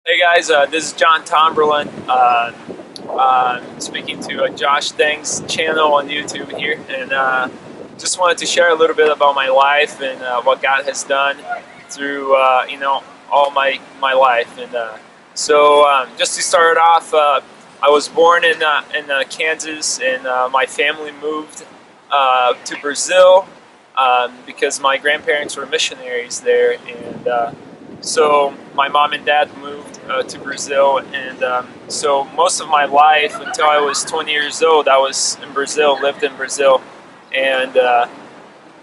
Hey guys, this is John Tomberline, speaking to Josh Deng's channel on YouTube here, and just wanted to share a little bit about my life and what God has done through all my life. And just to start off, I was born in Kansas, and my family moved to Brazil because my grandparents were missionaries there, and so my mom and dad moved to Brazil, and so most of my life until I was 20 years old, I was in Brazil, lived in Brazil, and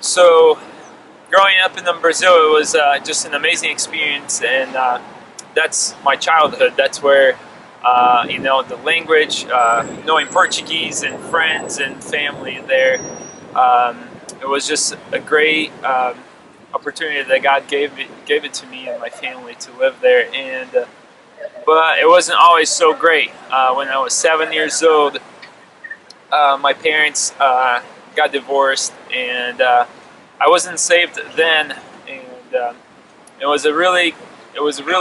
so growing up in Brazil, it was just an amazing experience, and that's my childhood. That's where the language, knowing Portuguese and friends and family there. It was just a great opportunity that God gave it to me and my family to live there, and but it wasn't always so great. When I was 7 years old, my parents got divorced, and I wasn't saved then, and it was really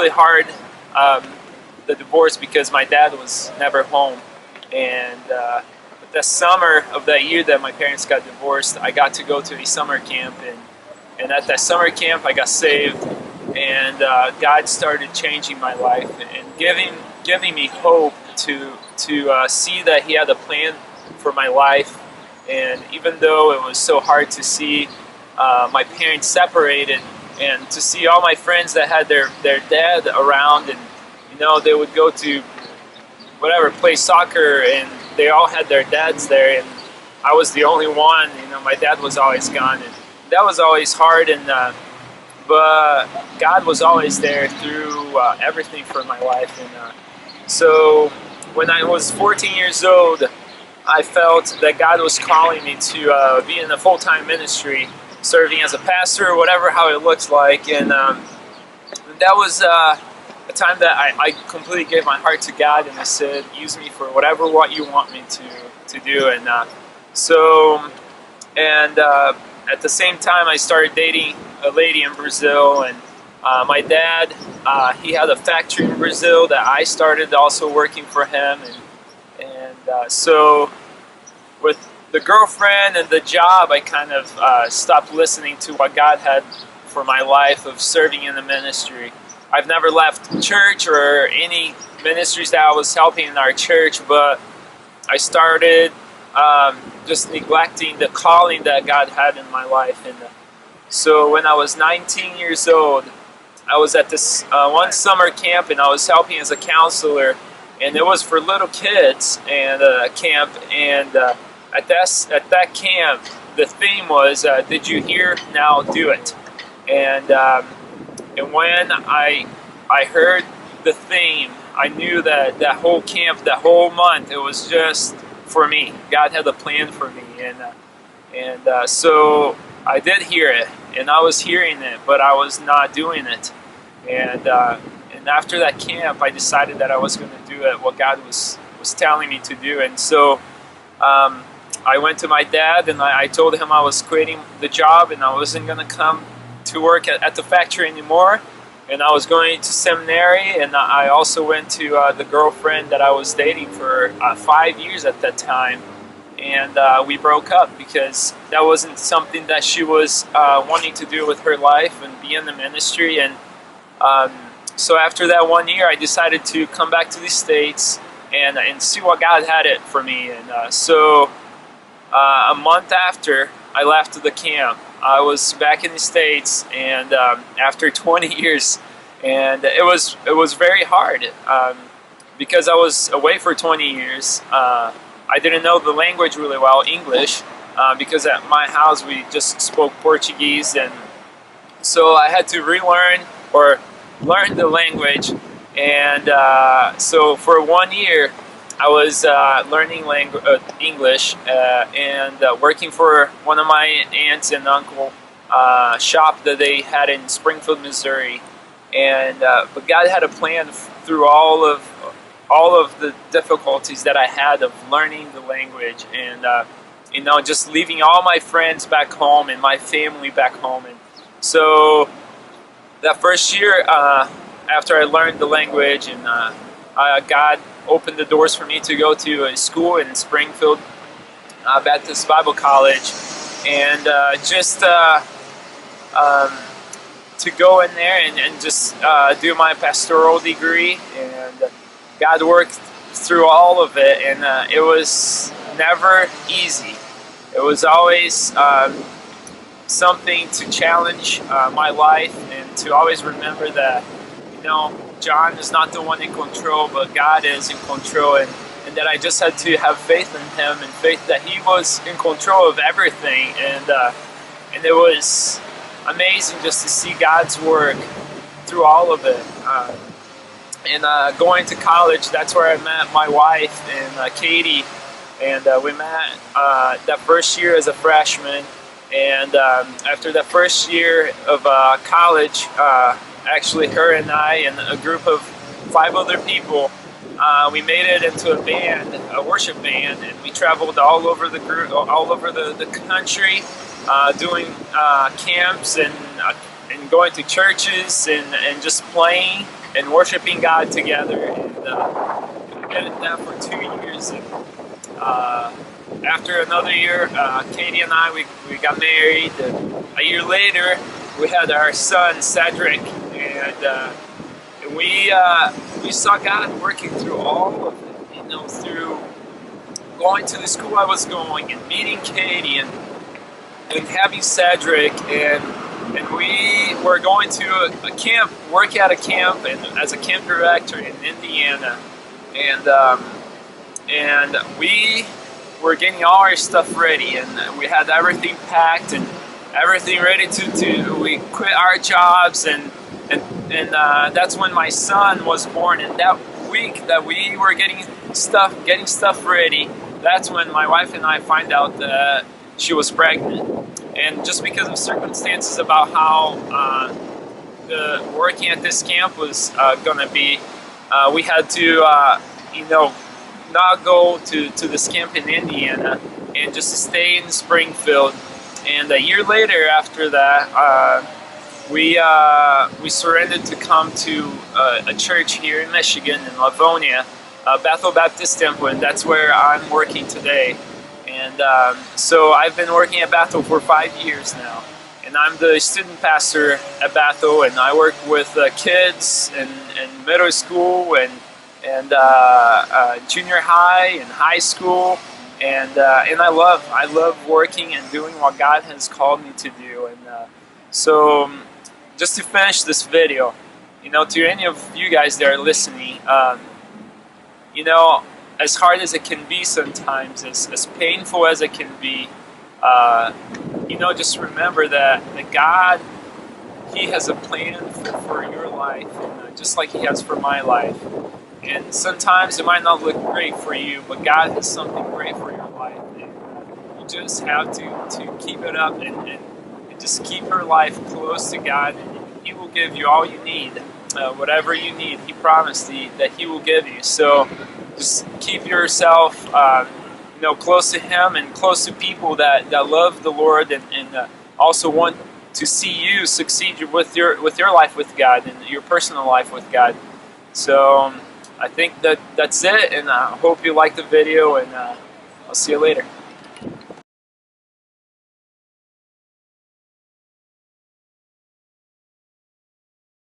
hard, the divorce, because my dad was never home, and the summer of that year that my parents got divorced, I got to go to a summer camp, and at that summer camp I got saved, and God started changing my life and giving me hope to see that He had a plan for my life. And even though it was so hard to see my parents separated, and to see all my friends that had their dad around, and they would go to whatever, play soccer, and they all had their dads there, and I was the only one. My dad was always gone, and that was always hard, and but God was always there through everything for my life. And so when I was 14 years old, I felt that God was calling me to be in a full-time ministry, serving as a pastor, or whatever, how it looks like. And that was a time that I completely gave my heart to God, and I said, use me for what you want me to do. And at the same time, I started dating a lady in Brazil, and my dad, he had a factory in Brazil that I started also working for him, and so with the girlfriend and the job, I kind of stopped listening to what God had for my life of serving in the ministry. I've never left church or any ministries that I was helping in our church, but I started just neglecting the calling that God had in my life. And so when I was 19 years old, I was at this one summer camp, and I was helping as a counselor, and it was for little kids and camp. And at that camp, the theme was, "Did you hear? Now do it." And when I heard the theme, I knew that that whole camp, that whole month, it was just for me. God had a plan for me, and so I did hear it, and I was hearing it, but I was not doing it. And after that camp, I decided that I was going to do it, what God was telling me to do. And so I went to my dad, and I told him I was quitting the job, and I wasn't going to come to work at the factory anymore, and I was going to seminary. And I also went to the girlfriend that I was dating for 5 years at that time, and we broke up because that wasn't something that she was wanting to do with her life and be in the ministry. And so after that 1 year, I decided to come back to the States and see what God had it for me. And so a month after I left the camp, I was back in the States, and after 20 years, and it was very hard because I was away for 20 years. I didn't know the language really well, English, because at my house we just spoke Portuguese, and so I had to relearn or learn the language. And so for 1 year, I was learning English and working for one of my aunts and uncle shop that they had in Springfield, Missouri. And but God had a plan through all of the difficulties that I had of learning the language, and just leaving all my friends back home and my family back home. And so that first year, after I learned the language, and God opened the doors for me to go to a school in Springfield Baptist Bible College, and to go in there and just do my pastoral degree. And God worked through all of it, and it was never easy. It was always something to challenge my life, and to always remember that, you know, John is not the one in control, but God is in control, and that I just had to have faith in Him, and faith that He was in control of everything. And it was amazing just to see God's work through all of it. Going to college, that's where I met my wife, and Katie, and we met that first year as a freshman. And after that first year of college, actually her and I and a group of 5 other people, we made it into a band, a worship band, and we traveled all over the country, doing camps and going to churches, and just playing and worshiping God together. And we did that for 2 years. And after another year, Katie and I, we got married. And a year later, we had our son Cedric, and we saw God working through all of it. You know, through going to the school I was going, and meeting Katie, and having Cedric, and we were going to a camp, work at a camp, and as a camp director in Indiana, and we were getting all our stuff ready, and we had everything packed and everything ready to we quit our jobs, and that's when my son was born. And that week that we were getting stuff ready, that's when my wife and I find out that she was pregnant. And just because of circumstances about how the working at this camp was gonna be, we had to not go to this camp in Indiana, and just to stay in Springfield. And a year later, after that, we surrendered to come to a church here in Michigan, in Livonia, Bethel Baptist Temple, and that's where I'm working today. And so I've been working at Bethel for 5 years now, and I'm the student pastor at Bethel, and I work with kids in middle school and junior high and high school, and I love working and doing what God has called me to do. And so just to finish this video, you know, to any of you guys that are listening, you know, as hard as it can be sometimes, as painful as it can be, you know, just remember that God, He has a plan for your life, and, just like He has for my life. And sometimes it might not look great for you, but God has something great for your life. And you just have to keep it up, and just keep your life close to God, and He will give you all you need. Whatever you need, He promised that He will give you. So just keep yourself you know, close to Him, and close to people that love the Lord, and also want to see you succeed with your life with God, and your personal life with God. So I think that's it, and I hope you liked the video, and I'll see you later.